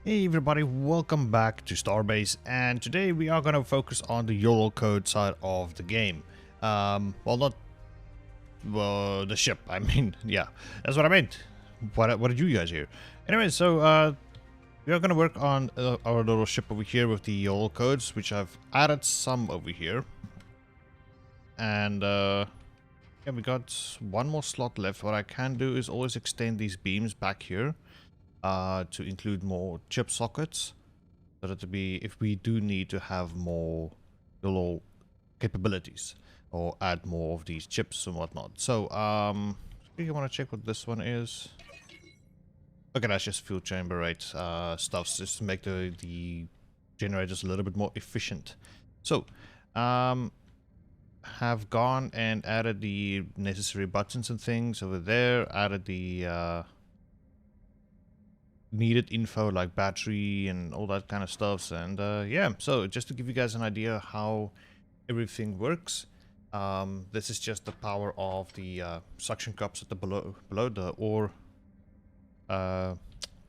Hey everybody, welcome back to Starbase, and today we are going to focus on the YOLO code side of the game. The ship, I mean, yeah, that's what I meant. What did you guys hear? Anyway, so we are going to work on our little ship over here with the YOLO codes, which I've added some over here. And yeah, we got one more slot left. What I can do is always extend these beams back here to include more chip sockets, so that if we do need to have more little capabilities or add more of these chips and whatnot. So you want to check what this one is. Okay, that's just fuel chamber rate stuff, just to make the generators a little bit more efficient. So have gone and added the necessary buttons and things over there, added the needed info like battery and all that kind of stuff. And yeah, so just to give you guys an idea how everything works, this is just the power of the suction cups at the below the ore, what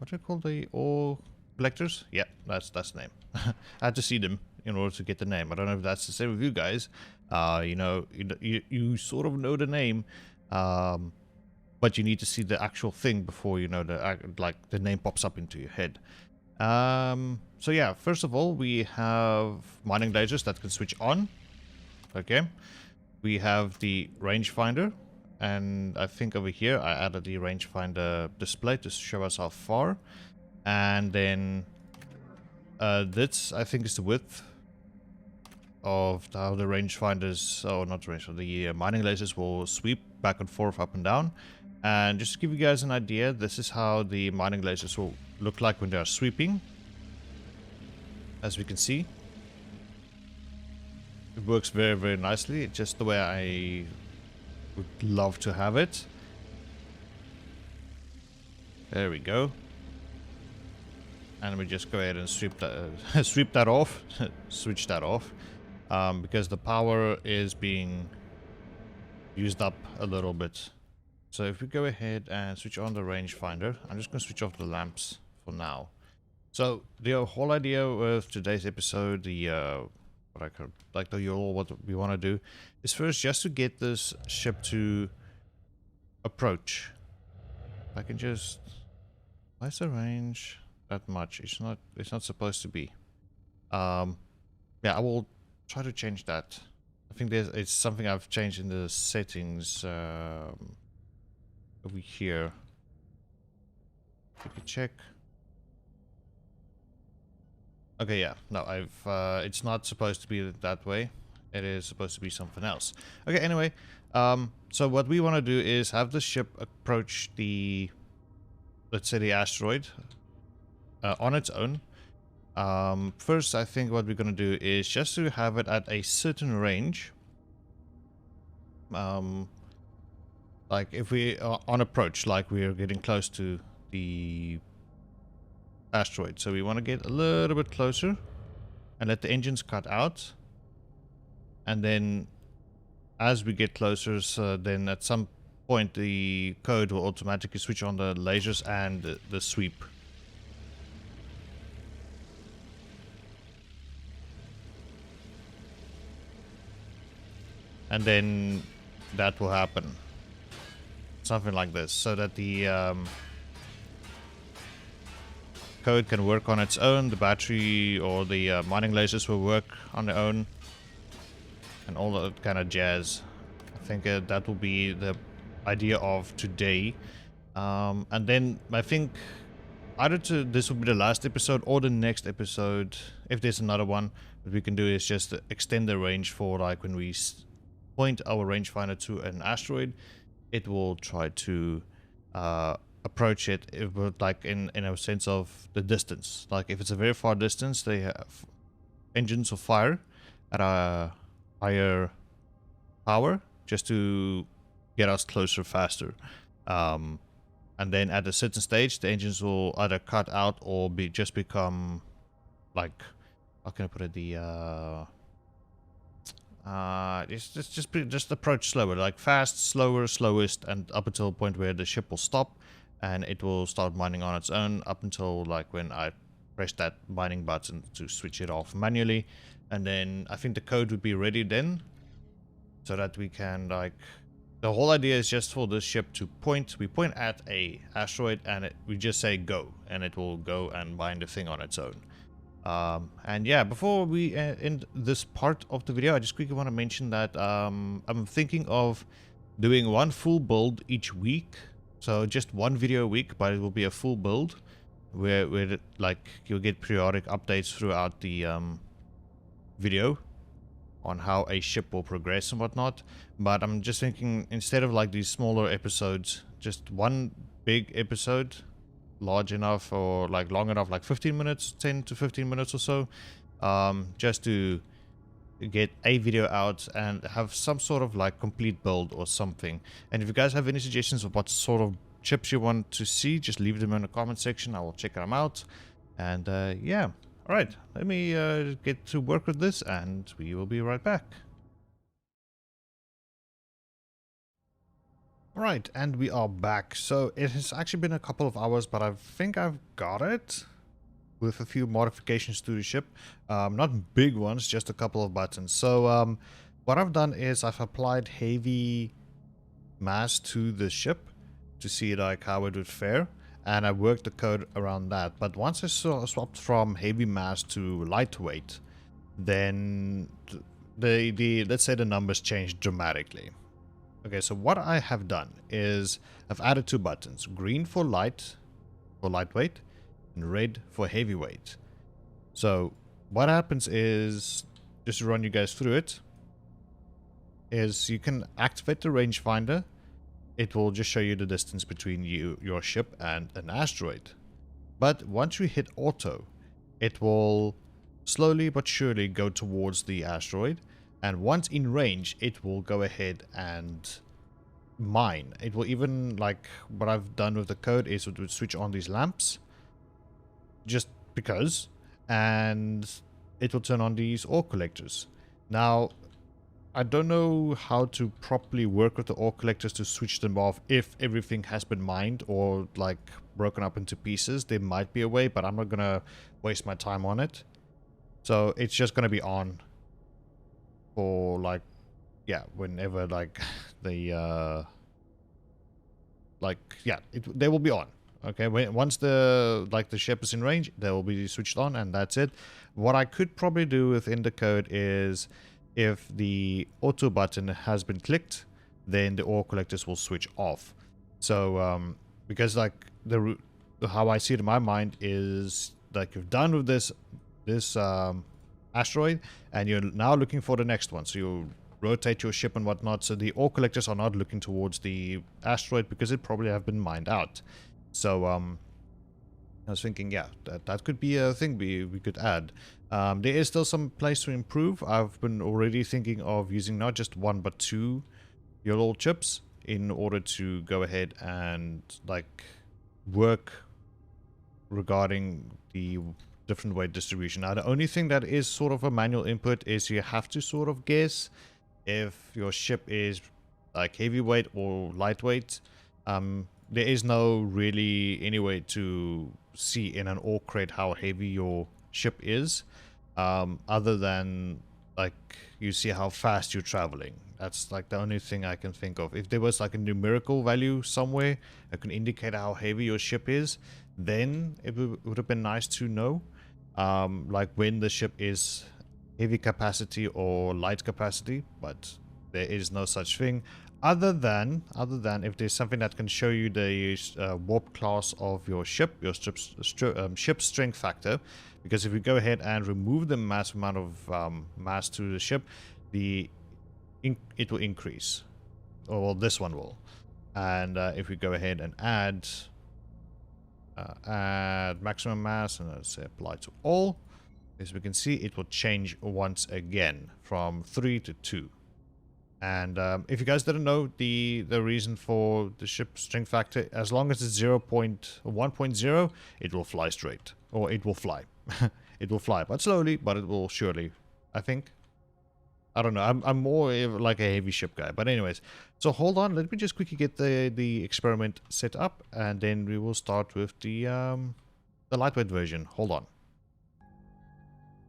do you call the ore collectors? Yeah, that's the name. I had to see them in order to get the name. I don't know if that's the same with you guys. You know, you sort of know the name, but you need to see the actual thing before you know the name pops up into your head. So yeah, first of all, we have mining lasers that can switch on. Okay, we have the rangefinder, and I think over here I added the rangefinder display to show us how far. And then this, I think, is the width of how the rangefinders, or not rangefinder, the mining lasers will sweep back and forth, up and down. And just to give you guys an idea, this is how the mining lasers will look like when they are sweeping. As we can see, it works very, very nicely, just the way I would love to have it. There we go. And we just go ahead and sweep that, sweep that off, switch that off, because the power is being used up a little bit. So if we go ahead and switch on the rangefinder, I'm just going to switch off the lamps for now. So the whole idea with today's episode, what we want to do, is first just to get this ship to approach. If I can just, why is the range that much? It's not supposed to be. Yeah, I will try to change that. I think it's something I've changed in the settings. Over here, you can check. Okay, yeah, no, it's not supposed to be that way. It is supposed to be something else. Okay, anyway, so what we want to do is have the ship approach the, let's say, the asteroid on its own. First, I think what we're going to do is just to have it at a certain range. Like if we are on approach, like we are getting close to the asteroid. So we want to get a little bit closer and let the engines cut out. And then as we get closer, so then at some point the code will automatically switch on the lasers and the sweep. And then that will happen. Something like this, so that the code can work on its own, the battery or the mining lasers will work on their own, and all that kind of jazz. I think that will be the idea of today. And then I think this will be the last episode or the next episode, if there's another one. What we can do is just extend the range for, like, when we point our rangefinder to an asteroid, it will try to approach it, like in a sense of the distance. Like if it's a very far distance, they have engines will fire at a higher power just to get us closer faster. And then at a certain stage, the engines will either cut out or just become, like, how can I put it, just approach slower, like fast, slower, slowest, and up until a point where the ship will stop, and it will start mining on its own up until like when I press that mining button to switch it off manually. And then I think the code would be ready then, so that we can like, the whole idea is just for this ship to we point at a asteroid and we just say go, and it will go and mine the thing on its own. And yeah, before we end this part of the video, I just quickly want to mention that I'm thinking of doing one full build each week. So just one video a week, but it will be a full build where like you'll get periodic updates throughout the video on how a ship will progress and whatnot. But I'm just thinking, instead of like these smaller episodes, just one big episode, large enough or like long enough, like 15 minutes, 10 to 15 minutes or so, just to get a video out and have some sort of like complete build or something. And if you guys have any suggestions of what sort of chips you want to see, just leave them in the comment section. I will check them out. And yeah, all right, let me get to work with this and we will be right back. Right, and we are back. So it has actually been a couple of hours, but I think I've got it with a few modifications to the ship. Not big ones, just a couple of buttons. So what I've done is I've applied heavy mass to the ship to see like how it would fare, and I worked the code around that. But once I swapped from heavy mass to lightweight, then let's say the numbers changed dramatically. Okay, so what I have done is I've added two buttons, green for lightweight, and red for heavyweight. So what happens is, just to run you guys through it, is you can activate the rangefinder. It will just show you the distance between your ship and an asteroid. But once you hit auto, it will slowly but surely go towards the asteroid. And once in range, it will go ahead and mine. It will even, like, what I've done with the code is it would switch on these lamps, just because, and it will turn on these ore collectors. Now, I don't know how to properly work with the ore collectors to switch them off if everything has been mined or, like, broken up into pieces. There might be a way, but I'm not gonna waste my time on it. So it's just gonna be on for like, yeah, whenever like the they will be on. Okay, once the ship is in range, they will be switched on, and that's it. What I could probably do within the code is, if the auto button has been clicked, then the ore collectors will switch off. So because like how I see it in my mind is like, you're done with this asteroid and you're now looking for the next one, so you rotate your ship and whatnot, so the ore collectors are not looking towards the asteroid because it probably have been mined out. So I was thinking, yeah, that could be a thing we could add. There is still some place to improve. I've been already thinking of using not just one but two YOLO chips in order to go ahead and like work regarding the different weight distribution. Now, the only thing that is sort of a manual input is you have to sort of guess if your ship is like heavyweight or lightweight. There is no really any way to see in an ore crate how heavy your ship is, other than like you see how fast you're traveling. That's like the only thing I can think of. If there was like a numerical value somewhere that can indicate how heavy your ship is, then it would have been nice to know, like when the ship is heavy capacity or light capacity, but there is no such thing. Other than if there's something that can show you the warp class of your ship, your ship strength factor, because if we go ahead and remove the mass amount of mass to the ship, it will increase, or well, this one will. And if we go ahead and add maximum mass, and let's say apply to all, as we can see, it will change once again from 3 to 2. And if you guys didn't know, the reason for the ship strength factor, as long as it's 1.0, it will fly straight, or it will fly. It will fly, but slowly, but it will surely, I think. I don't know. I'm more like a heavy ship guy. But anyways, so hold on. Let me just quickly get the experiment set up, and then we will start with the lightweight version. Hold on.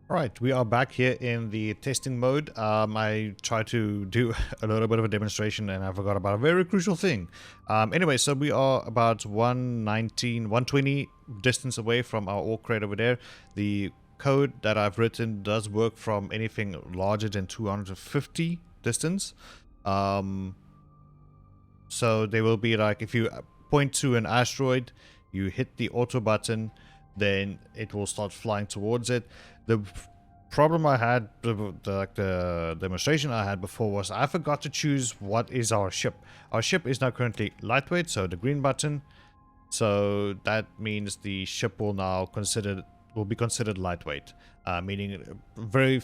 Alright, we are back here in the testing mode. I tried to do a little bit of a demonstration and I forgot about a very crucial thing. Anyway, so we are about 119, 120 distance away from our ore crate over there. The code that I've written does work from anything larger than 250 distance. So they will be like, if you point to an asteroid, you hit the auto button, then it will start flying towards it. The problem I had, the demonstration I had before, was I forgot to choose what is our ship. Our ship is now currently lightweight, so the green button. So that means the ship will now be considered lightweight, meaning very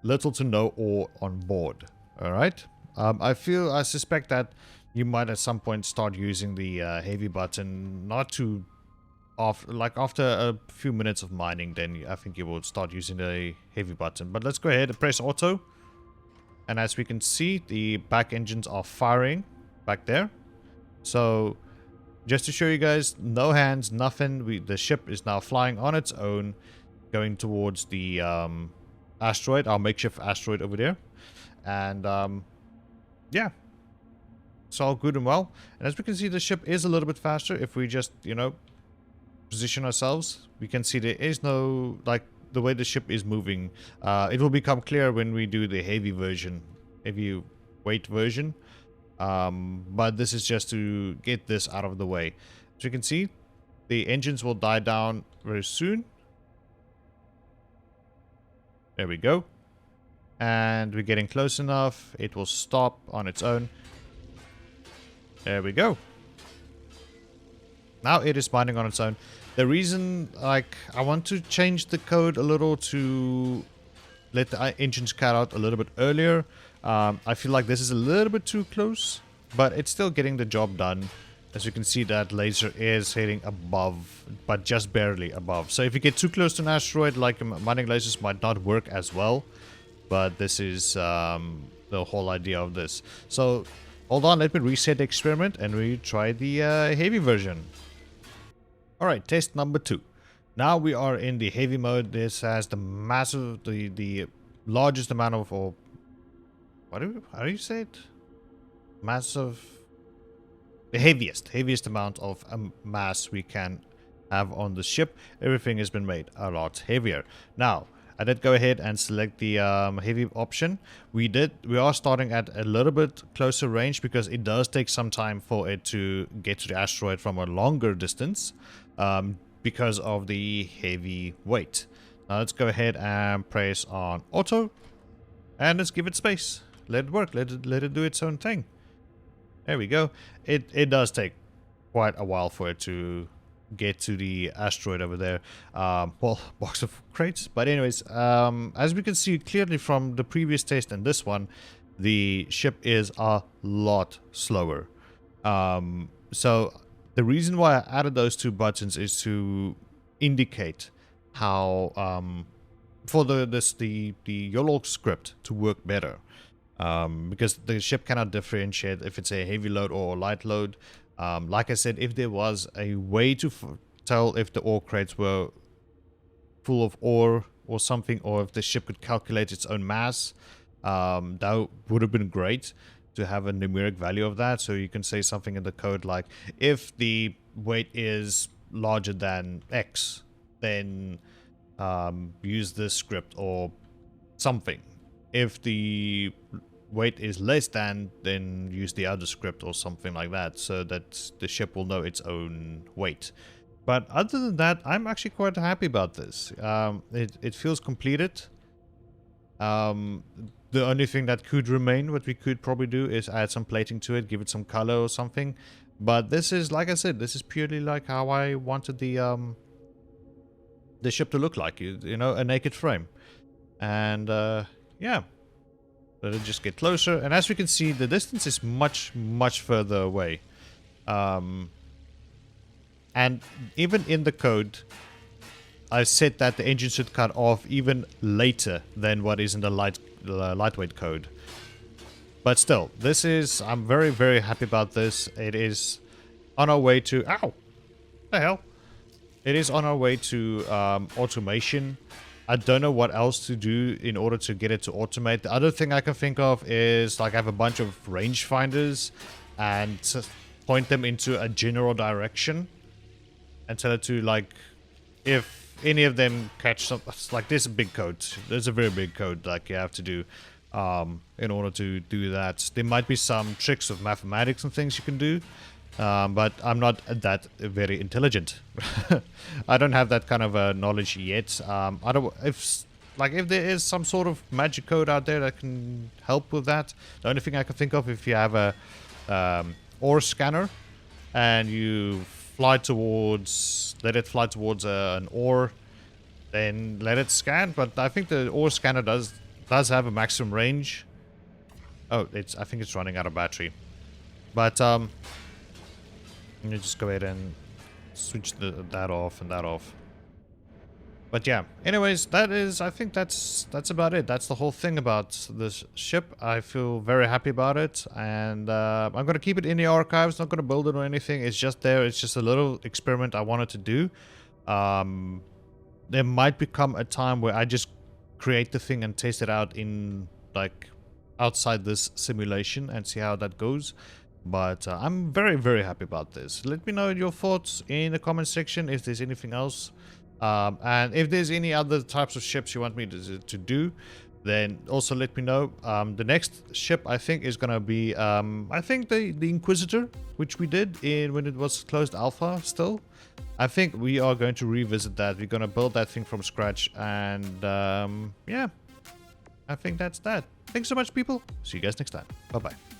little to no ore on board. All right. I suspect that you might at some point start using the heavy button, not to after a few minutes of mining, then I think you will start using the heavy button. But let's go ahead and press auto, and as we can see, the back engines are firing back there. So just to show you guys, no hands, nothing. The ship is now flying on its own, going towards the asteroid, our makeshift asteroid over there. And yeah, it's all good and well. And as we can see, the ship is a little bit faster. If we just, you know, position ourselves, we can see there is no, like, the way the ship is moving. It will become clear when we do the heavy weight version. But this is just to get this out of the way. As you can see, the engines will die down very soon. There we go. And we're getting close enough. It will stop on its own. There we go. Now it is mining on its own. The reason, like, I want to change the code a little to let the engines cut out a little bit earlier. I feel like this is a little bit too close, but it's still getting the job done. As you can see, that laser is hitting above, but just barely above. So if you get too close to an asteroid, like mining lasers might not work as well. But this is the whole idea of this. So hold on, let me reset the experiment and we try the heavy version. Alright, test number 2. Now we are in the heavy mode. This has the massive, the largest amount of, or how do you say it? Massive, the heaviest amount of mass we can have on the ship. Everything has been made a lot heavier. Now, I did go ahead and select the heavy option. We are starting at a little bit closer range because it does take some time for it to get to the asteroid from a longer distance, because of the heavy weight. Now let's go ahead and press on auto, and let's give it space. Let it work. Let it do its own thing. There we go. It does take quite a while for it to get to the asteroid over there. Well, box of crates. But anyways, as we can see clearly from the previous test and this one, the ship is a lot slower. So the reason why I added those two buttons is to indicate how for the YOLO script to work better. Because the ship cannot differentiate if it's a heavy load or a light load. Like I said, if there was a way to tell if the ore crates were full of ore or something, or if the ship could calculate its own mass, that would have been great to have a numeric value of that. So you can say something in the code like, if the weight is larger than X, then use this script or something. If the weight is less than, then use the other script or something like that, so that the ship will know its own weight. But other than that, I'm actually quite happy about this. It feels completed. The only thing that could remain, what we could probably do, is add some plating to it, give it some color or something. But this is, like I said, this is purely like how I wanted the ship to look like, you know, a naked frame. And yeah, let it just get closer. And as we can see, the distance is much further away. And even in the code, I said that the engine should cut off even later than what is in the lightweight code. But still, this is, I'm very, very happy about this. It is on our way to, ow, the hell. It is on our way to automation. I don't know what else to do in order to get it to automate. The other thing I can think of is like I have a bunch of rangefinders and point them into a general direction and tell it to, like, if any of them catch some, like this big code. There's a very big code like you have to do in order to do that. There might be some tricks of mathematics and things you can do. But I'm not that very intelligent. I don't have that kind of knowledge yet. I don't. If there is some sort of magic code out there that can help with that, the only thing I can think of, if you have a ore scanner and you fly towards, let it fly towards an ore, then let it scan. But I think the ore scanner does have a maximum range. Oh, I think it's running out of battery. But let me just go ahead and switch that off and that off. But yeah, anyways, I think that's about it. That's the whole thing about this ship. I feel very happy about it, and I'm going to keep it in the archives, not going to build it or anything. It's just there. It's just a little experiment I wanted to do. There might become a time where I just create the thing and test it out in, like, outside this simulation and see how that goes. But I'm very, very happy about this. Let me know your thoughts in the comment section if there's anything else. And if there's any other types of ships you want me to do, then also let me know. The next ship, I think, is going to be, I think, the Inquisitor, which we did when it was closed alpha still. I think we are going to revisit that. We're going to build that thing from scratch. And, yeah, I think that's that. Thanks so much, people. See you guys next time. Bye-bye.